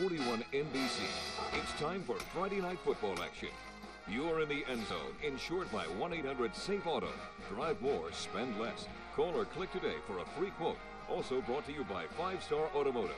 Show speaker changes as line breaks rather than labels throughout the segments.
41 NBC. It's time for Friday night football action. You're in the end zone, insured by 1-800-SAFE-AUTO. Drive more, spend less. Call or click today for a free quote. Also brought to you by 5-Star Automotive.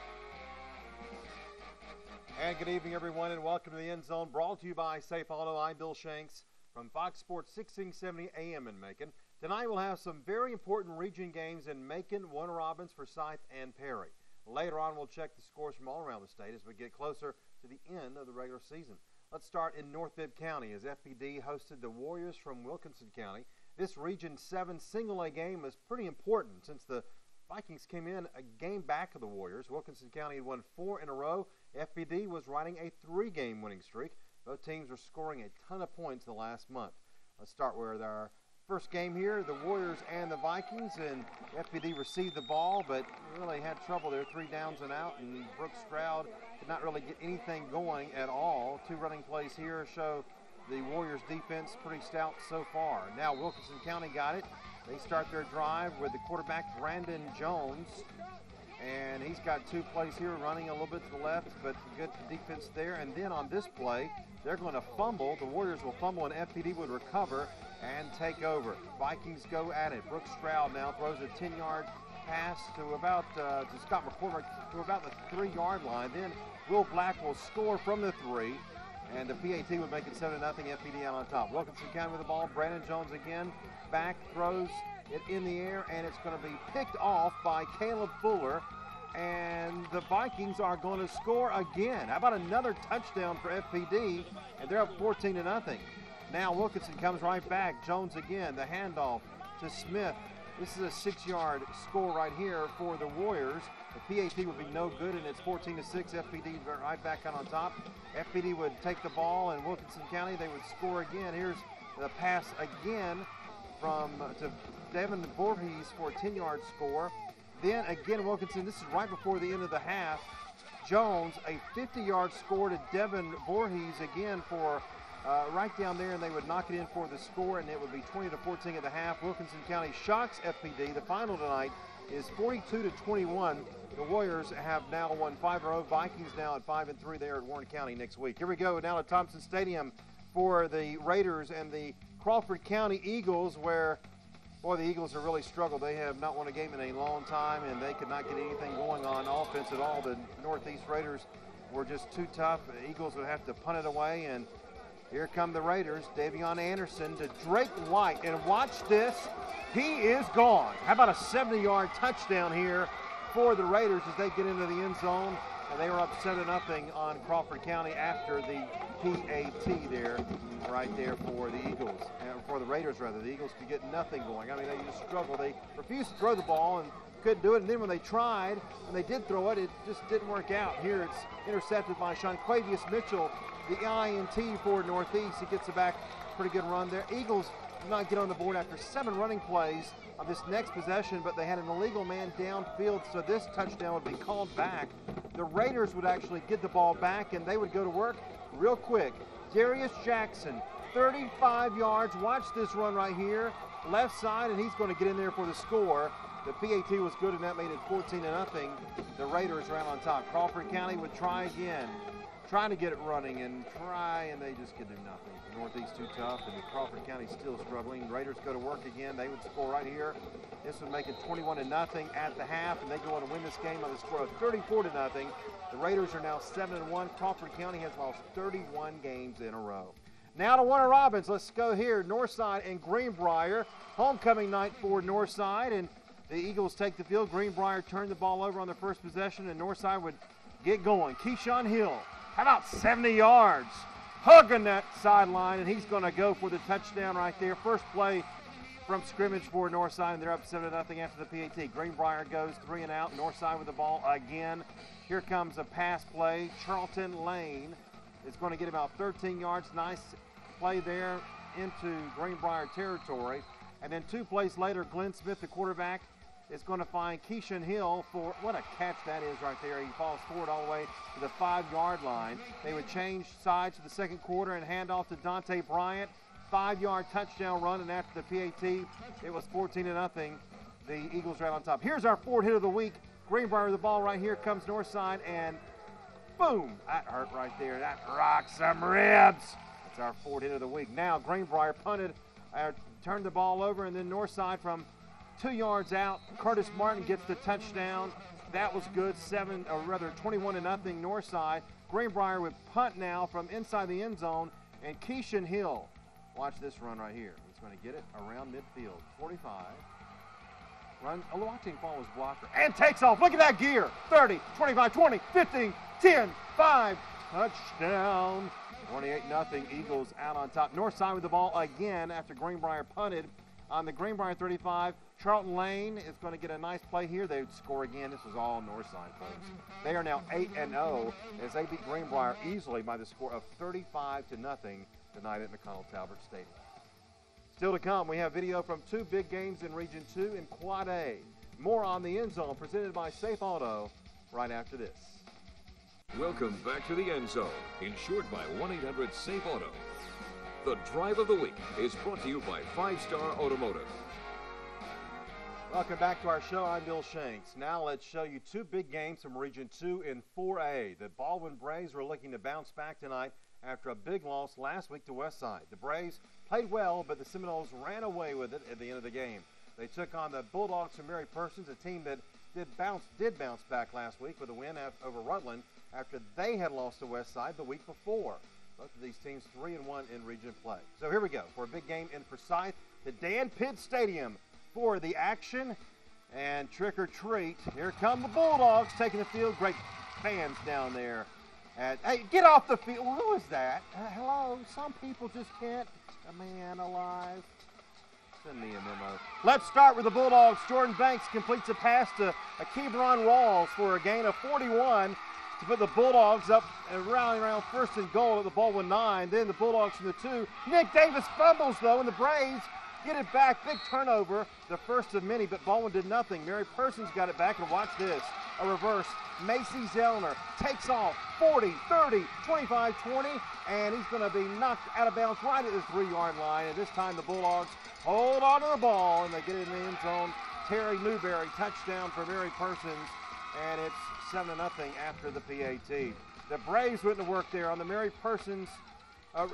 And good evening, everyone, and welcome to the End Zone, brought to you by Safe Auto. I'm Bill Shanks from Fox Sports 1670 AM in Macon. Tonight we'll have some very important region games in Macon, Warner Robins, Forsyth, and Perry. Later on, we'll check the scores from all around the state as we get closer to the end of the regular season. Let's start in North Bibb County as FPD hosted the Warriors from Wilkinson County. This Region 7 single-A game is pretty important since the Vikings came in a game back of the Warriors. Wilkinson County had won 4 in a row. FPD was riding a 3-game winning streak. Both teams were scoring a ton of points the last month. Let's start with our first game here, the Warriors and the Vikings, and FPD received the ball, but really had trouble there, 3 downs and out, and Brooks Stroud could not really get anything going at all. 2 running plays here show the Warriors defense pretty stout so far. Now Wilkinson County got it. They start their drive with the quarterback Brandon Jones, and he's got 2 plays here, running a little bit to the left, but good defense there. And then on this play, they're going to fumble. The Warriors will fumble, and FPD would recover and take over. Vikings go at it. Brooks Stroud now throws a 10-yard pass to Scott McCormick to about the 3-yard line. Then Will Black will score from the 3, and the PAT would make it 7-0. FPD out on top. Wilkinson County with the ball. Brandon Jones again back, throws it in the air, and it's going to be picked off by Caleb Fuller. And the Vikings are going to score again. How about another touchdown for FPD? And they're up 14-0. Now Wilkinson comes right back. Jones again, the handoff to Smith. This is a 6-yard score right here for the Warriors. The PAT would be no good, and it's 14-6. FPD right back on top. FPD would take the ball, and Wilkinson County, they would score again. Here's the pass again to Devin Voorhees for a 10-yard score. Then again, Wilkinson, this is right before the end of the half. Jones, a 50-yard score to Devin Voorhees again for right down there, and they would knock it in for the score, and it would be 20-14 at the half. Wilkinson County shocks FPD. The final tonight is 42-21. The Warriors have now won 5 in a row. Vikings now at 5-3. They are at Warren County next week. Here we go now to Thompson Stadium for the Raiders and the Crawford County Eagles, where boy, the Eagles have really struggled. They have not won a game in a long time, and they could not get anything going on offense at all. The Northeast Raiders were just too tough. The Eagles would have to punt it away, and here come the Raiders. Davion Anderson to Drake White, and watch this. He is gone. How about a 70-yard touchdown here for the Raiders as they get into the end zone, and they were up 7-0 on Crawford County after the PAT there, right there for the Eagles, for the Raiders rather. The Eagles could get nothing going. I mean, they just struggled. They refused to throw the ball and couldn't do it. And then when they tried, when they did throw it, it just didn't work out. Here it's intercepted by Shawnquavius Mitchell, the INT for Northeast. He gets it back. Pretty good run there. Eagles did not get on the board after 7 running plays on this next possession, but they had an illegal man downfield, so this touchdown would be called back. The Raiders would actually get the ball back, and they would go to work real quick. Darius Jackson, 35 yards. Watch this run right here. Left side, and he's going to get in there for the score. The PAT was good, and that made it 14-0. The Raiders ran on top. Crawford County would try again. Trying to get it running and they just could do nothing. The Northeast too tough, and the Crawford County still struggling. Raiders go to work again. They would score right here. This would make it 21-0 at the half, and they go on to win this game on the score of 34-0. The Raiders are now 7-1. Crawford County has lost 31 games in a row. Now to Warner Robins. Let's go here. Northside and Greenbrier. Homecoming night for Northside, and the Eagles take the field. Greenbrier turned the ball over on their first possession, and Northside would get going. Keyshawn Hill, how about 70 yards? Hugging that sideline, and he's going to go for the touchdown right there. First play from scrimmage for Northside, and they're up 7-0 after the PAT. Greenbrier goes 3 and out. Northside with the ball again. Here comes a pass play. Charlton Lane is going to get about 13 yards. Nice play there into Greenbrier territory. And then 2 plays later, Glenn Smith, the quarterback, is going to find Keyshawn Hill for, what a catch that is right there. He falls forward all the way to the 5-yard line. They would change sides to the second quarter and hand off to Dante Bryant. 5-yard touchdown run, and after the PAT, it was 14-0. The Eagles right on top. Here's our 4th hit of the week. Greenbrier with the ball right here, comes Northside, and Boom! That hurt right there. That rocked some ribs. That's our fourth hit of the week. Now Greenbrier punted, turned the ball over, and then north side from 2 yards out, Curtis Martin gets the touchdown. That was good, 21-0 north side. Greenbrier with punt now from inside the end zone, and Keishan Hill. Watch this run right here. He's going to get it around midfield. 45. Runs, watching ball was blocker, and takes off. Look at that gear. 30, 25, 20, 15, 10, 5. Touchdown. 28-0. Eagles out on top. North side with the ball again after Greenbrier punted. On the Greenbrier 35, Charlton Lane is going to get a nice play here. They would score again. This was all north side, folks. They are now 8-0 as they beat Greenbrier easily by the score of 35-0 tonight at McConnell Talbert Stadium. Still to come, we have video from 2 big games in Region 2 in Quad A. More on the End Zone presented by Safe Auto right after this.
Welcome back to the End Zone, insured by 1-800-SAFE-AUTO. The Drive of the Week is brought to you by 5-Star Automotive.
Welcome back to our show. I'm Bill Shanks. Now let's show you 2 big games from Region 2 in 4A. The Baldwin Braves were looking to bounce back tonight after a big loss last week to Westside. The Braves played well, but the Seminoles ran away with it at the end of the game. They took on the Bulldogs from Mary Persons, a team that did bounce back last week with a win over Rutland after they had lost to Westside the week before. Both of these teams 3-1 in region play. So here we go for a big game in Forsyth, the Dan Pitt Stadium for the action and trick or treat. Here come the Bulldogs taking the field. Great fans down there. Hey, get off the field. Well, who is that? Hello. Some people just can't. A man alive. Send me a memo. Let's start with the Bulldogs. Jordan Banks completes a pass to Kebron Rawls for a gain of 41 to put the Bulldogs up and around first and goal at the Baldwin 9. Then the Bulldogs from the 2. Nick Davis fumbles, though, and the Braves get it back. Big turnover, the first of many, but Baldwin did nothing. Mary Persons got it back, and watch this. A reverse. Macy Zellner takes off 40, 30, 25, 20, and he's going to be knocked out of bounds right at the 3-yard line. And this time the Bulldogs hold on to the ball, and they get it in the end zone. Terry Newberry, touchdown for Mary Persons, and it's 7-0 after the PAT. The Braves went to work there on the Mary Persons,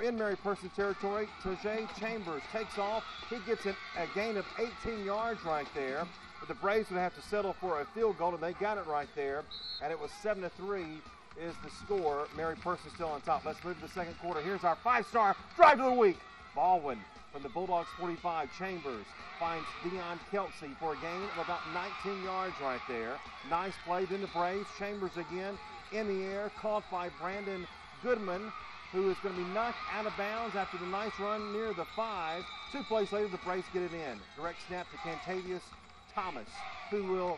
in Mary Persons territory. Tajay Chambers takes off. He gets a gain of 18 yards right there. But the Braves would have to settle for a field goal, and they got it right there. And it was 7-3 is the score. Mary Persons still on top. Let's move to the second quarter. Here's our 5-star drive of the week. Baldwin from the Bulldogs 45. Chambers finds Deion Kelsey for a gain of about 19 yards right there. Nice play. Then the Braves. Chambers again in the air. Caught by Brandon Goodman, who is going to be knocked out of bounds after the nice run near the 5. 2 plays later, the Braves get it in. Direct snap to Cantavius Thomas, who will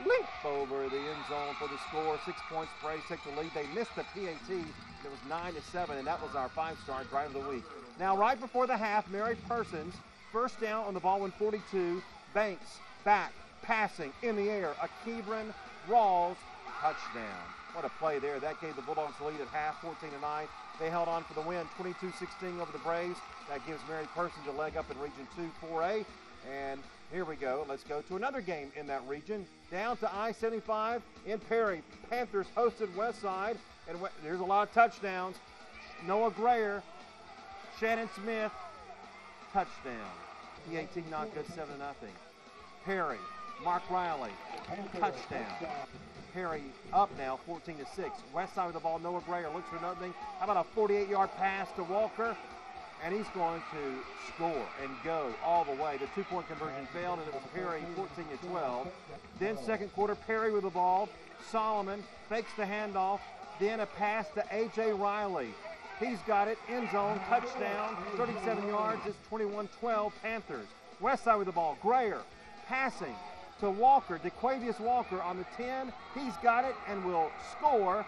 leap over the end zone for the score. 6 points. Braves take the lead. They missed the PAT. It was 9-7, and that was our 5-star drive of the week. Now, right before the half, Mary Persons, first down on the Baldwin 42. Banks back, passing in the air. A Kebron Rawls touchdown. What a play there. That gave the Bulldogs the lead at half, 14-9. They held on for the win, 22-16 over the Braves. That gives Mary Persons a leg up in Region 2 4A. And here we go. Let's go to another game in that region. Down to I-75 in Perry. Panthers hosted Westside. And there's a lot of touchdowns. Noah Grayer, Shannon Smith, touchdown. PAT not good, 7-0. Perry, Mark Riley, touchdown. Perry up now, 14-6. West side of the ball, Noah Grayer looks for nothing. How about a 48-yard pass to Walker? And he's going to score and go all the way. The 2-point conversion failed, and it was Perry 14-12. Then second quarter, Perry with the ball. Solomon fakes the handoff. Then a pass to A.J. Riley. He's got it, end zone, touchdown, 37 yards. It's 21-12 Panthers. West side with the ball, Grayer passing to Walker, DeQuavius Walker on the 10. He's got it and will score.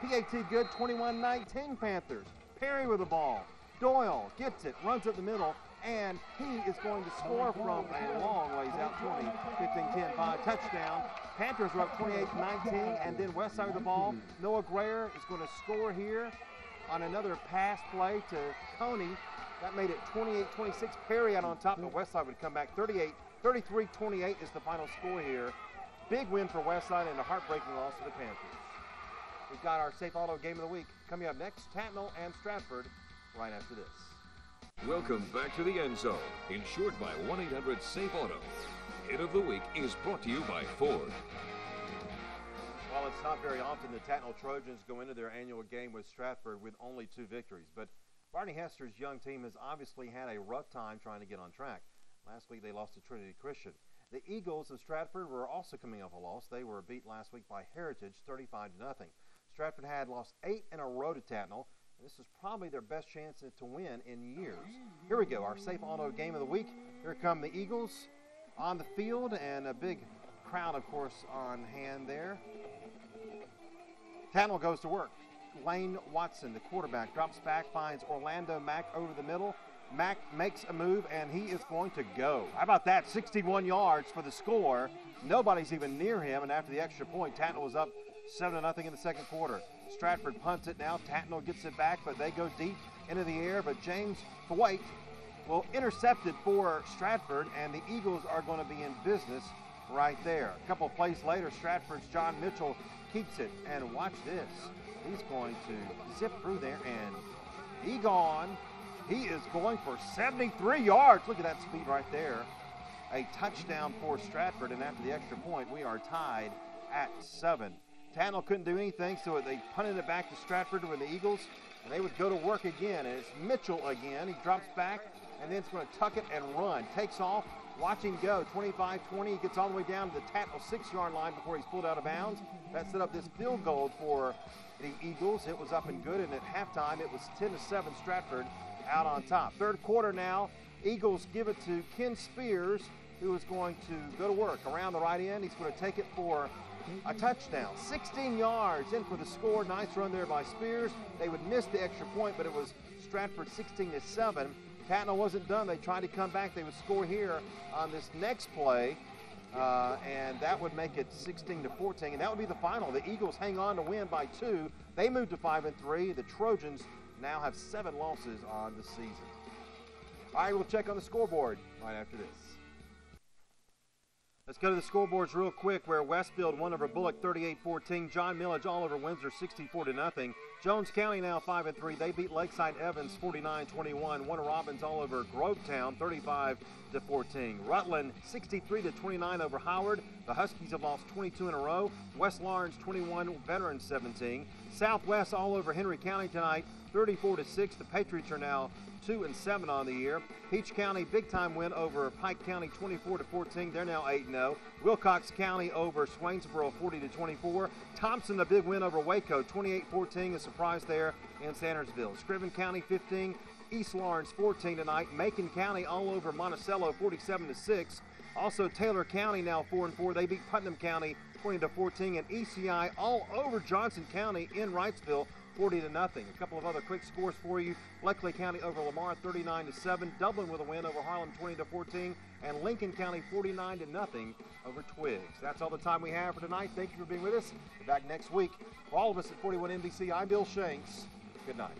PAT good, 21-19 Panthers. Perry with the ball. Doyle gets it, runs up the middle, and he is going to score from a long ways out, 20, 15, 10, 5, touchdown. Panthers are up 28-19, and then west side of the ball, Noah Grayer is going to score here on another pass play to Coney. That made it 28-26. Perry out on top, but Westside would come back 33-28 is the final score here. Big win for Westside and a heartbreaking loss for the Panthers. We've got our Safe Auto Game of the Week coming up next. Tattnall and Stratford right after this.
Welcome back to the End Zone, insured by 1-800-SAFE-AUTO. Hit of the Week is brought to you by Ford.
Well, it's not very often the Tattnall Trojans go into their annual game with Stratford with only 2 victories, but Barney Hester's young team has obviously had a rough time trying to get on track. Last week they lost to Trinity Christian. The Eagles of Stratford were also coming off a loss. They were beat last week by Heritage 35-0. Stratford had lost 8 in a row to Tattnall. This is probably their best chance to win in years. Here we go, our Safe Auto Game of the Week. Here come the Eagles on the field, and a big crowd, of course, on hand there. Tattnall goes to work. Lane Watson, the quarterback, drops back, finds Orlando Mack over the middle. Mack makes a move, and he is going to go. How about that? 61 yards for the score. Nobody's even near him, and after the extra point, Tattnall was up 7-0 in the second quarter. Stratford punts it now. Tattnall gets it back, but they go deep into the air. But James Thwaite will intercept it for Stratford, and the Eagles are going to be in business right there. A couple of plays later, Stratford's John Mitchell keeps it, and watch this. He's going to zip through there, and he gone. He is going for 73 yards. Look at that speed right there. A touchdown for Stratford, and after the extra point, we are tied at 7. Tattnall couldn't do anything, so they punted it back to Stratford with the Eagles, and they would go to work again. And it's Mitchell again. He drops back, and then it's going to tuck it and run. Takes off. Watch him go. 25-20. He gets all the way down to the Tattnall 6-yard line before he's pulled out of bounds. That set up this field goal for the Eagles. It was up and good, and at halftime it was 10-7 Stratford out on top. Third quarter now. Eagles give it to Ken Spears, who is going to go to work around the right end. He's going to take it for a touchdown. 16 yards in for the score. Nice run there by Spears. They would miss the extra point, but it was Stratford 16-7. Tattnall wasn't done. They tried to come back. They would score here on this next play, and that would make it 16-14, and that would be the final. The Eagles hang on to win by 2. They move to 5-3. The Trojans now have 7 losses on the season. All right, we'll check on the scoreboard right after this. Let's go to the scoreboards real quick, where Westfield won over Bullock 38-14. John Millage all over Windsor 64-0. Jones County now 5-3. They beat Lakeside Evans 49-21. Warner Robins all over Grovetown 35-14. Rutland 63-29 over Howard. The Huskies have lost 22 in a row. West Lawrence 21, Veterans 17. Southwest all over Henry County tonight 34-6. The Patriots are now 2-7 on the year. Peach County, big-time win over Pike County, 24-14. They're now 8-0. Wilcox County over Swainsboro, 40-24. Thompson, a big win over Waco, 28-14. A surprise there in Sandersville. Scriven County, 15. East Lawrence, 14 tonight. Macon County all over Monticello, 47-6. Also, Taylor County now 4-4. They beat Putnam County, 20-14. And ECI all over Johnson County in Wrightsville, 40-0. A couple of other quick scores for you. Bleckley County over Lamar 39-7. Dublin with a win over Harlem 20-14. And Lincoln County 49-0 over Twiggs. That's all the time we have for tonight. Thank you for being with us. We're back next week. For all of us at 41 NBC, I'm Bill Shanks. Good night.